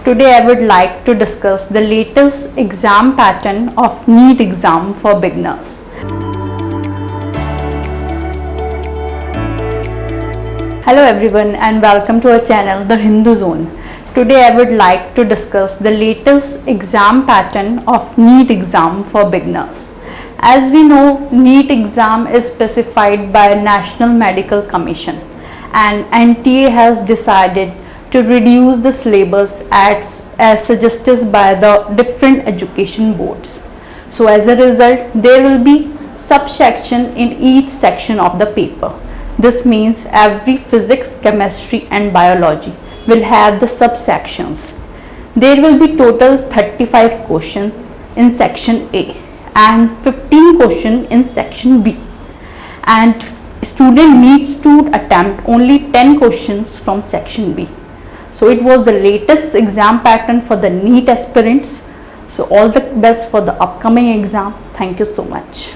Today I would like to discuss the latest exam pattern of NEET exam for beginners. Hello everyone and welcome to our channel The Hindu Zone. Today I would like to discuss the latest exam pattern of NEET exam for beginners. As we know, NEET exam is specified by National Medical Commission and NTA has decided to reduce the syllabus as suggested by the different education boards. So as a result, there will be subsection in each section of the paper. This means every physics, chemistry and biology will have the subsections. There will be total 35 questions in section A and 15 questions in section B. And student needs to attempt only 10 questions from section B. So it was the latest exam pattern for the NEET aspirants. So all the best for the upcoming exam. Thank you so much.